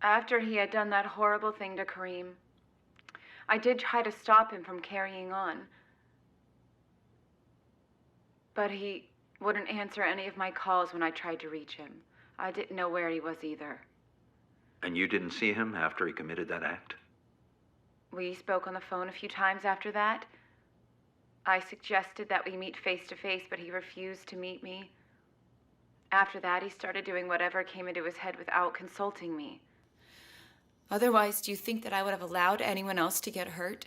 After he had done that horrible thing to Kareem, I did try to stop him from carrying on. But he wouldn't answer any of my calls when I tried to reach him. I didn't know where he was either. And you didn't see him after he committed that act? We spoke on the phone a few times after that. I suggested that we meet face to face, but he refused to meet me. After that, he started doing whatever came into his head without consulting me. Otherwise, do you think that I would have allowed anyone else to get hurt?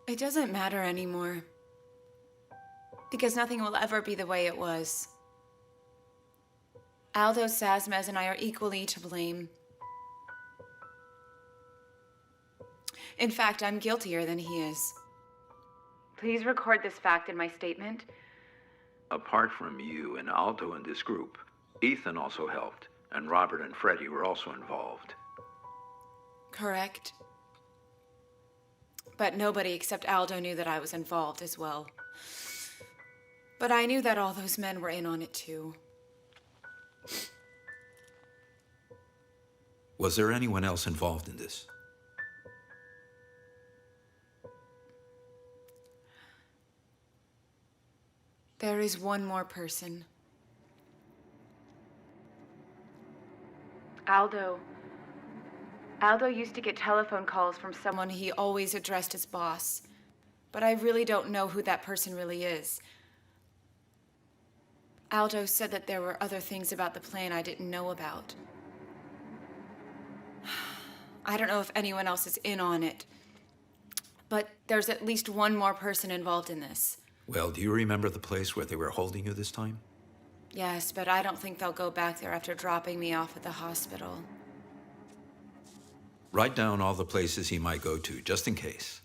It doesn't matter anymore. Because nothing will ever be the way it was. Aldo, Sazmez, and I are equally to blame. In fact, I'm guiltier than he is. Please record this fact in my statement. Apart from you and Aldo in this group, Ethan also helped, and Robert and Freddie were also involved. Correct. But nobody except Aldo knew that I was involved as well. But I knew that all those men were in on it too. Was there anyone else involved in this? There is one more person. Aldo used to get telephone calls from someone He always addressed as boss. But I really don't know who that person really is. Aldo said that there were other things about the plan I didn't know about. I don't know if anyone else is in on it. But there's at least one more person involved in this. Well, do you remember the place where they were holding you this time? Yes, but I don't think they'll go back there after dropping me off at the hospital. Write down all the places he might go to, just in case.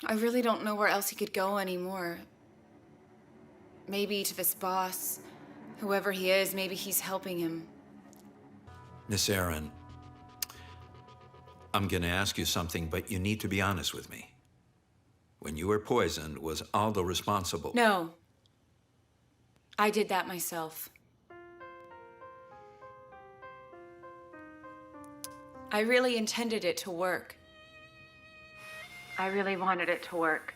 I really don't know where else he could go anymore. Maybe to this boss. Whoever he is, maybe he's helping him. Miss Aaron, I'm gonna ask you something, but you need to be honest with me. When you were poisoned, was Aldo responsible? No. I did that myself. I really intended it to work. I really wanted it to work.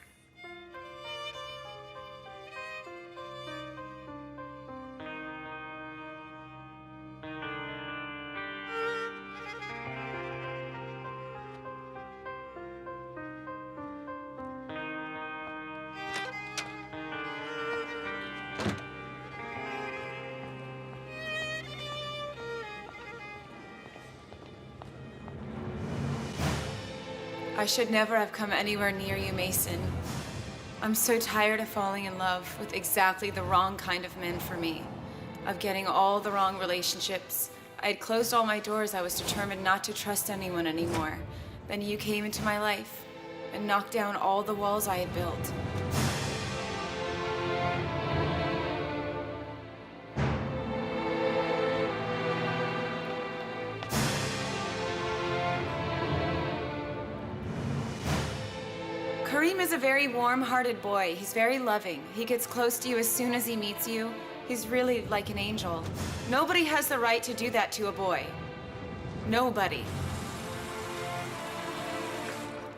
I should never have come anywhere near you, Mason. I'm so tired of falling in love with exactly the wrong kind of men for me, of getting all the wrong relationships. I had closed all my doors. I was determined not to trust anyone anymore. Then you came into my life and knocked down all the walls I had built. Kareem is a very warm-hearted boy. He's very loving. He gets close to you as soon as he meets you. He's really like an angel. Nobody has the right to do that to a boy. Nobody.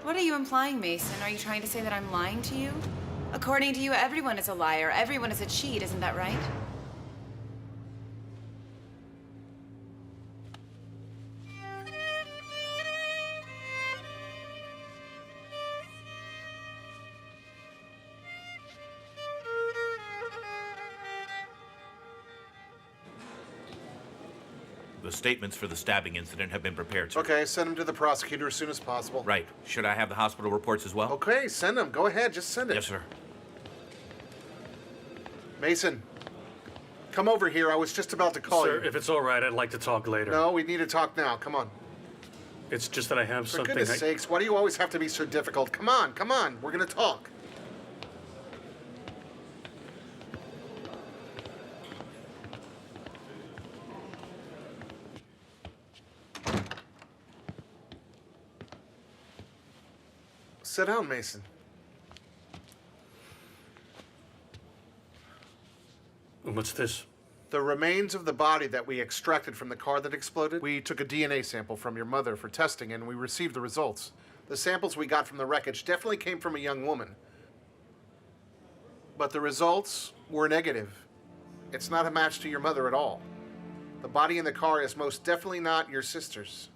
What are you implying, Mason? Are you trying to say that I'm lying to you? According to you, everyone is a liar. Everyone is a cheat. Isn't that right? The statements for the stabbing incident have been prepared, sir. Okay, send them to the prosecutor as soon as possible. Right. Should I have the hospital reports as well? Okay, send them. Go ahead, just send it. Yes, sir. Mason, come over here. I was just about to call you. Sir, if it's all right, I'd like to talk later. No, we need to talk now. Come on. It's just that I have For something. goodness sakes, why do you always have to be so difficult? Come on, come on. We're going to talk. Sit down, Mason. And what's this? The remains of the body that we extracted from the car that exploded. We took a DNA sample from your mother for testing, and we received the results. The samples we got from the wreckage definitely came from a young woman. But the results were negative. It's not a match to your mother at all. The body in the car is most definitely not your sister's.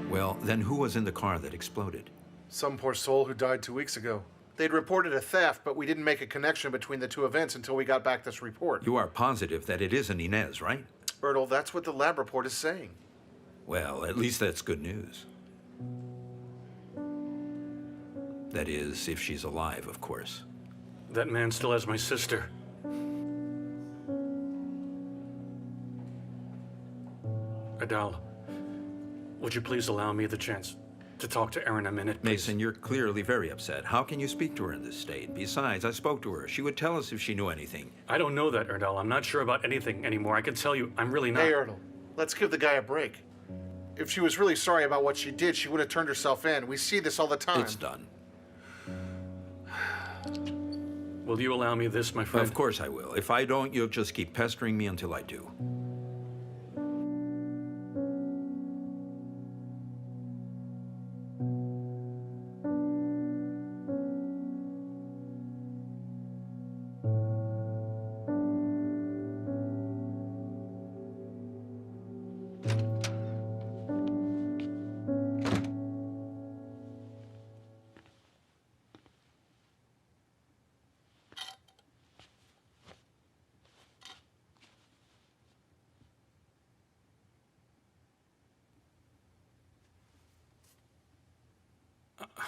Well, then who was in the car that exploded? Some poor soul who died 2 weeks ago. They'd reported a theft, but we didn't make a connection between the two events until we got back this report. You are positive that it isn't Inez, right? Bertel, that's what the lab report is saying. Well, at least that's good news. That is, if she's alive, of course. That man still has my sister. Adal, would you please allow me the chance to talk to Erin a minute, please? Mason, you're clearly very upset. How can you speak to her in this state? Besides, I spoke to her. She would tell us if she knew anything. I don't know that, Erdal. I'm not sure about anything anymore. I can tell you, I'm really not. Hey, Ertel, let's give the guy a break. If she was really sorry about what she did, she would have turned herself in. We see this all the time. It's done. Will you allow me this, my friend? Of course I will. If I don't, you'll just keep pestering me until I do.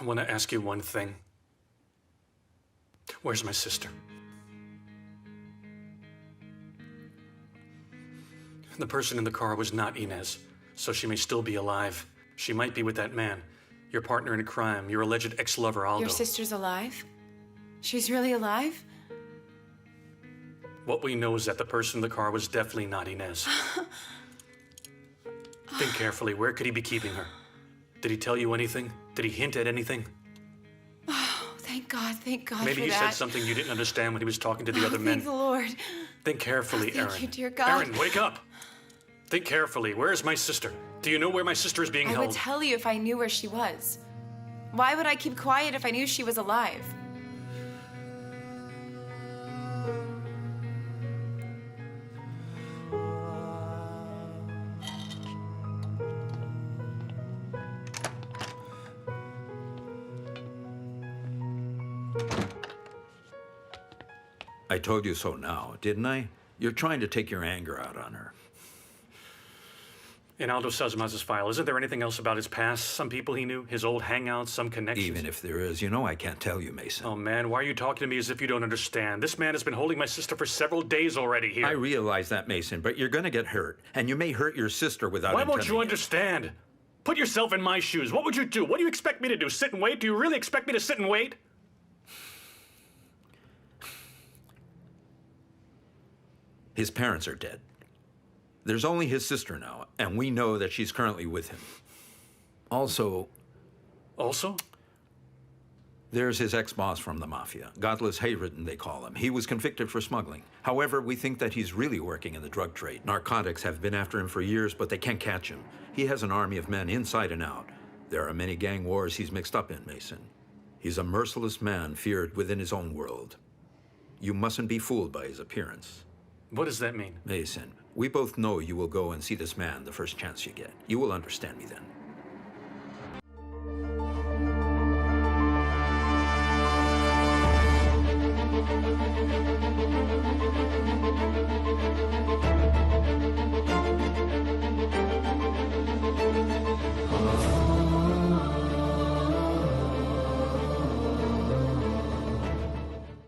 I want to ask you one thing. Where's my sister? The person in the car was not Inez, so she may still be alive. She might be with that man, your partner in crime, your alleged ex-lover, Aldo. Your sister's alive? She's really alive? What we know is that the person in the car was definitely not Inez. Think carefully. Where could he be keeping her? Did he tell you anything? Did he hint at anything? Oh, thank God for that. Maybe he said something you didn't understand when he was talking to the other men. Thank the Lord. Think carefully, Erin. Thank you, dear God. Erin, wake up! Think carefully. Where is my sister? Do you know where my sister is being I held? would tell you if I knew where she was. Why would I keep quiet if I knew she was alive? I told you so now, didn't I? You're trying to take your anger out on her. In Aldo Sazmaz's file, isn't there anything else about his past? Some people he knew? His old hangouts? Some connections? Even if there is, you know I can't tell you, Mason. Oh, man, why are you talking to me as if you don't understand? This man has been holding my sister for several days already here. I realize that, Mason, but you're gonna get hurt. And you may hurt your sister without Why won't you intending it. understand? Put yourself in my shoes. What would you do? What do you expect me to do? Sit and wait? Do you really expect me to sit and wait? His parents are dead. There's only his sister now, and we know that she's currently with him. Also, there's his ex-boss from the mafia. Godless Hayridden, they call him. He was convicted for smuggling. However, we think that he's really working in the drug trade. Narcotics have been after him for years, but they can't catch him. He has an army of men inside and out. There are many gang wars he's mixed up in, Mason. He's a merciless man feared within his own world. You mustn't be fooled by his appearance. What does that mean? Mason, we both know you will go and see this man the first chance you get. You will understand me then.